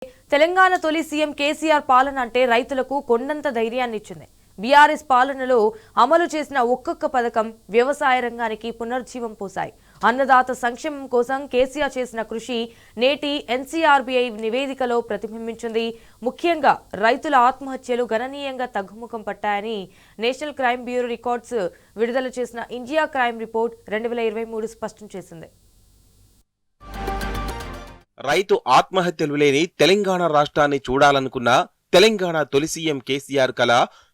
తెలంగాణ తొలి సీఎం కేసీఆర్ పాలన అంటే రైతులకు కొండంత ధైర్యాన్ని ఇచ్చింది. బీఆర్ఎస్ పాలనలో అమలు చేసిన ఒక్కొక్క పథకం వ్యవసాయ రంగానికి పునర్జీవం పోశాయి. అన్నదాత సంక్షేమం కోసం కేసీఆర్ చేసిన కృషి నేటి ఎన్సీఆర్బీఐ నివేదికలో ప్రతిబింబించింది. ముఖ్యంగా రైతుల ఆత్మహత్యలు గణనీయంగా తగ్గుముఖం పట్టాయని నేషనల్ క్రైమ్ బ్యూరో రికార్డ్స్ విడుదల చేసిన ఇండియా క్రైమ్ రిపోర్ట్ 2023 స్పష్టం చేసింది. రైతు ఆత్మహత్యలు లేని తెలంగాణ రాష్ట్రాన్ని చూడాలనుకున్న తెలంగాణ తొలి సీఎం కేసీఆర్ కల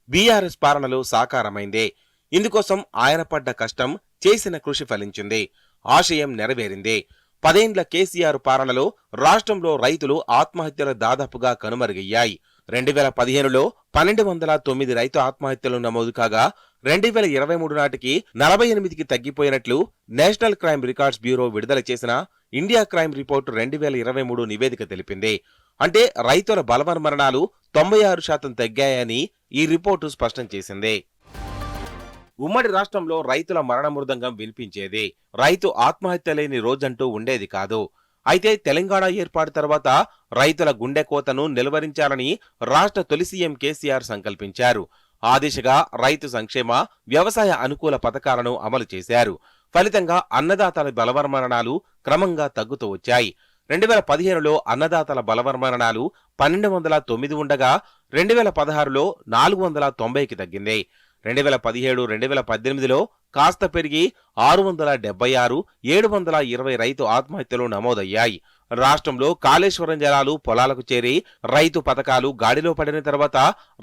బీఆర్ఎస్ పాలనలో సాకారమైందే. ఇందుకోసం ఆయన పడ్డ కష్టం, చేసిన కృషి ఫలించింది. ఆశయం నెరవేరింది. 10 ఏండ్ల కేసీఆర్ పాలనలో రాష్ట్రంలో రైతులు ఆత్మహత్యలు దాదాపుగా కనుమరుగయ్యాయి. 2015లో 1209 రైతు ఆత్మహత్యలు నమోదు కాగా 2023 నాటికి 48కి తగ్గిపోయినట్లు నేషనల్ క్రైమ్ రికార్డ్స్ బ్యూరో విడుదల చేసిన ఇండియా క్రైమ్ రిపోర్ట్ 2023 నివేదిక తెలిపింది. అంటే రైతుల బలవన్మరణాలు 96% తగ్గాయని ఈ రిపోర్టు స్పష్టం చేసింది. ఉమ్మడి రాష్ట్రంలో రైతుల మరణ మృదంగం వినిపించేది. రైతు ఆత్మహత్య లేని రోజంటూ ఉండేది కాదు. అయితే తెలంగాణ ఏర్పాటు తర్వాత రైతుల గుండె కోతను నిలువరించాలని రాష్ట్ర తొలి సీఎం కేసీఆర్ సంకల్పించారు. ఆ దిశగా రైతు సంక్షేమ, వ్యవసాయ అనుకూల పథకాలను అమలు చేశారు. ఫలితంగా అన్నదాతల బలవన్మరణాలు క్రమంగా తగ్గుతూ వచ్చాయి. 2015లో అన్నదాతల బలవన్మరణాలు 1209 ఉండగా 2016లో 490కి తగ్గింది. 2017-2018లో కాస్త పెరిగి 676, 720 రైతు ఆత్మహత్యలు నమోదయ్యాయి. రాష్ట్రంలో కాళేశ్వరం జలాలు పొలాలకు చేరి రైతు పథకాలు గాడిలో పడిన తర్వాత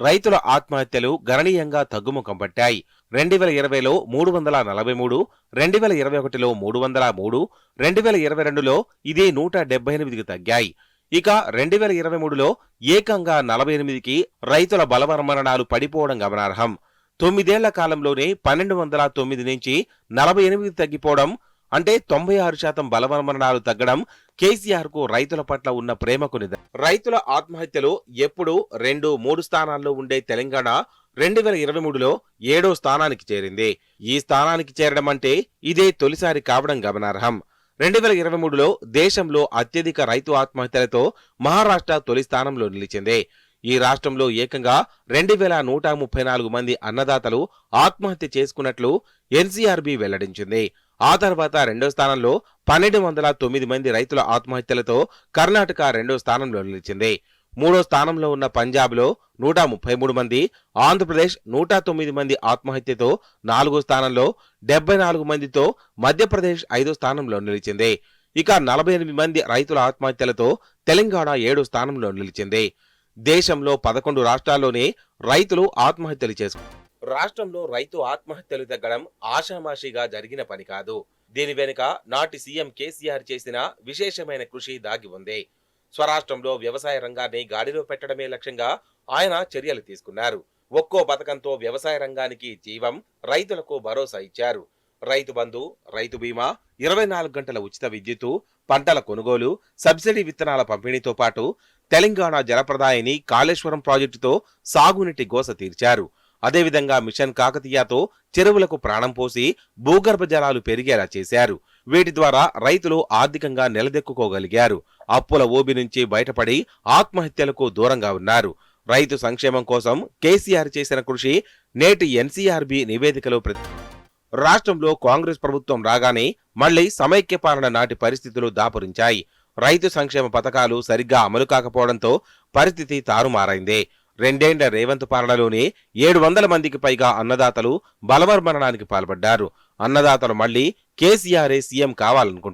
రైతుల ఆత్మహత్యలు గణనీయంగా తగ్గుముఖం పట్టాయి. 2020లో 343, 2021లో 303, 2022లో ఇదే 178కి తగ్గాయి. ఇక 2023లో ఏకంగా 48కి రైతుల బలవన్మరణాలు పడిపోవడం గమనార్హం. 9 ఏళ్ల కాలంలోనే 1209 నుంచి 48కి తగ్గిపోవడం అంటే 96% బలవన్మరణాలు తగ్గడం కేసీఆర్ కు రైతుల పట్ల ఉన్న ప్రేమకు నిదర్శనం. రైతుల ఆత్మహత్యలు ఎప్పుడు 2-3 స్థానాల్లో ఉండే తెలంగాణ 2023లో 7వ స్థానానికి చేరింది. ఈ స్థానానికి చేరడం అంటే ఇదే తొలిసారి కావడం గమనార్హం. 2023లో దేశంలో అత్యధిక రైతు ఆత్మహత్యలతో మహారాష్ట్ర తొలి స్థానంలో నిలిచింది. ఈ రాష్ట్రంలో ఏకంగా 2134 మంది అన్నదాతలు ఆత్మహత్య చేసుకున్నట్లు ఎన్సీఆర్బీ వెల్లడించింది. ఆ తర్వాత 2వ స్థానంలో 1209 మంది రైతుల ఆత్మహత్యలతో కర్ణాటక 2వ స్థానంలో నిలిచింది. 3వ స్థానంలో ఉన్న పంజాబ్లో 133 మంది, ఆంధ్రప్రదేశ్ 109 మంది ఆత్మహత్యతో 4వ స్థానంలో 74 మందితో మధ్యప్రదేశ్ 5వ స్థానంలో నిలిచింది. ఇక 48 మంది రైతుల ఆత్మహత్యలతో తెలంగాణ 7వ స్థానంలో నిలిచింది. దేశంలో 11 రాష్ట్రాల్లోనే రైతులు ఆత్మహత్యలు చేసుకున్నారు. రాష్ట్రంలో రైతు ఆత్మహత్యలు తగ్గడం ఆషామాషిగా జరిగిన పని కాదు. దీని వెనుక నాటి సీఎం కేసీఆర్ చేసిన విశేషమైన కృషి దాగి ఉంది. స్వరాష్ట్రంలో వ్యవసాయ రంగాన్ని గాడిలో పెట్టడమే లక్ష్యంగా ఆయన చర్యలు తీసుకున్నారు. ఒక్కో పథకంతో వ్యవసాయ రంగానికి జీవం, రైతులకు భరోసా ఇచ్చారు. రైతు బంధు, రైతు బీమా, 24 గంటల ఉచిత విద్యుత్తు, పంటల కొనుగోలు, సబ్సిడీ విత్తనాల పంపిణీతో పాటు తెలంగాణ జలప్రదాయిని కాళేశ్వరం ప్రాజెక్టుతో సాగునీటి గోస తీర్చారు. అదేవిధంగా మిషన్ కాకతీయతో చెరువులకు ప్రాణం పోసి భూగర్భ జలాలు పెరిగేలా చేశారు. వీటి ద్వారా రైతులు ఆర్థికంగా నిలదొక్కుకోగలిగారు. అప్పుల ఊబి నుంచి బయటపడి ఆత్మహత్యలకు దూరంగా ఉన్నారు. రైతు సంక్షేమం కోసం కేసీఆర్ చేసిన కృషి నేటి ఎన్సీఆర్బీ నివేదికలో రాష్ట్రంలో కాంగ్రెస్ ప్రభుత్వం రాగానే మళ్లీ సమైక్య పాలన నాటి పరిస్థితులు దాపురించాయి. రైతు సంక్షేమ పథకాలు సరిగ్గా అమలు కాకపోవడంతో పరిస్థితి తారుమారైంది. 2 ఏండ్ల రేవంత్ పాలనలోనే 700 మందికి పైగా అన్నదాతలు బలవన్మరణానికి పాల్పడ్డారు. అన్నదాతలు మళ్లీ కేసీఆరే సీఎం కావాలనుకుంటున్నారు.